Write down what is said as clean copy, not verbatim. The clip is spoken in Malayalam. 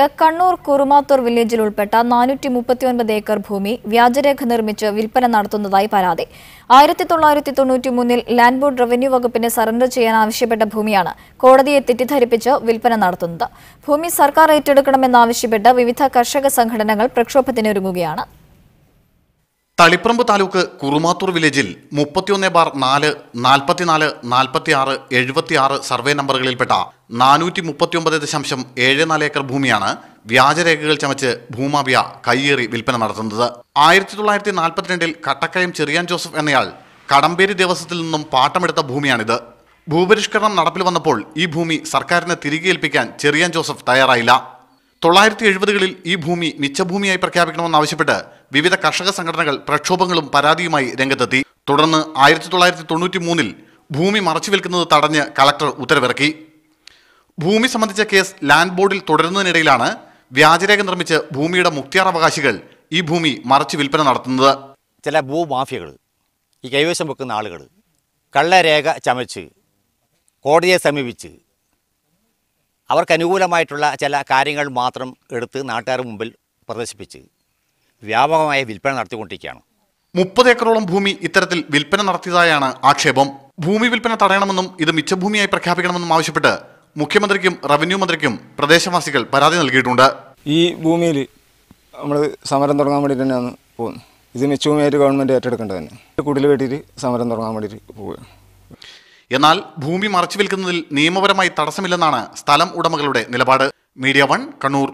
കണ്ണൂർ കുറുമാത്തൂർ വില്ലേജിൽ ഉൾപ്പെട്ട 439 ഏക്കർ ഭൂമി വ്യാജരേഖ നിർമ്മിച്ച് വിൽപ്പന നടത്തുന്നതായി പരാതി. 1993-ൽ ലാൻഡ് ബോർഡ് റവന്യൂ വകുപ്പിനെ സറണ്ടർ ചെയ്യാൻ ആവശ്യപ്പെട്ട ഭൂമിയാണ് കോടതിയെ തെറ്റിദ്ധരിപ്പിച്ച് വിൽപ്പന നടത്തുന്നത്. ഭൂമി സർക്കാർ ഏറ്റെടുക്കണമെന്നാവശ്യപ്പെട്ട് വിവിധ കർഷക സംഘടനകൾ പ്രക്ഷോഭത്തിനൊരുങ്ങുകയാണ്. തളിപ്പറമ്പ് താലൂക്ക് കുറുമാത്തൂർ വില്ലേജിൽ 31/4, 44, 46, 76 സർവേ നമ്പറുകളിൽപ്പെട്ട 439.74 ഏക്കർ ഭൂമിയാണ് വ്യാജരേഖകൾ ചമച്ച് ഭൂമാഫിയ കയ്യേറി വിൽപ്പന നടത്തുന്നത്. 1942-ൽ കട്ടക്കയം ചെറിയാൻ ജോസഫ് എന്നയാൾ കടമ്പേരി ദേവസ്വത്തിൽ നിന്നും പാട്ടമെടുത്ത ഭൂമിയാണിത്. ഭൂപരിഷ്കരണം നടപ്പിൽ വന്നപ്പോൾ ഈ ഭൂമി സർക്കാരിന് തിരികെ ഏൽപ്പിക്കാൻ ചെറിയാൻ ജോസഫ് തയ്യാറായില്ല. 1970കളിൽ ഈ ഭൂമി മിച്ചഭൂമിയായി പ്രഖ്യാപിക്കണമെന്നാവശ്യപ്പെട്ട് വിവിധ കർഷക സംഘടനകൾ പ്രക്ഷോഭങ്ങളും പരാതിയുമായി രംഗത്തെത്തി. തുടർന്ന് 1993-ൽ ഭൂമി മറച്ചു വിൽക്കുന്നത് തടഞ്ഞ് കളക്ടർ ഉത്തരവിറക്കി. ഭൂമി സംബന്ധിച്ച കേസ് ലാൻഡ് ബോർഡിൽ തുടരുന്നതിനിടയിലാണ് വ്യാജരേഖ നിർമ്മിച്ച് ഭൂമിയുടെ മുക്തിയാറവകാശികൾ ഈ ഭൂമി മറച്ചു വിൽപ്പന നടത്തുന്നത്. ചില ഭൂമാഫിയകൾ, ഈ കൈവശം വെക്കുന്ന ആളുകൾ കള്ളരേഖ ചമച്ച് കോടതിയെ സമീപിച്ച് അവർക്ക് അനുകൂലമായിട്ടുള്ള ചില കാര്യങ്ങൾ മാത്രം എടുത്ത് നാട്ടുകാർക്ക് മുമ്പിൽ പ്രദർശിപ്പിച്ച് വ്യാപകമായ വിൽപ്പന നടത്തിക്കൊണ്ടിരിക്കുകയാണ്. 30 ഏക്കറോളം ഭൂമി ഇത്തരത്തിൽ വിൽപ്പന നടത്തിയതായാണ് ആക്ഷേപം. ഭൂമി വിൽപ്പന തടയണമെന്നും ഇത് മിച്ചഭൂമിയായി പ്രഖ്യാപിക്കണമെന്നും ആവശ്യപ്പെട്ട് മുഖ്യമന്ത്രിക്കും റവന്യൂ മന്ത്രിക്കും പ്രദേശവാസികൾ പരാതി നൽകിയിട്ടുണ്ട്. ഈ ഭൂമിയിൽ നമ്മൾ സമരം തുടങ്ങാൻ വേണ്ടി തന്നെയാണ് പോകുന്നത്. ഇത് മിച്ചഭൂമിയായിട്ട് ഗവൺമെൻറ് ഏറ്റെടുക്കേണ്ടത് തന്നെ. കുടിൽ വെട്ടിയിട്ട് സമരം തുടങ്ങാൻ വേണ്ടിയിട്ട് പോവുകയാണ്. എന്നാൽ ഭൂമി മറച്ചു വിൽക്കുന്നതിൽ നിയമപരമായി തടസ്സമില്ലെന്നാണ് സ്ഥലം ഉടമകളുടെ നിലപാട്. മീഡിയ 1 കണ്ണൂർ.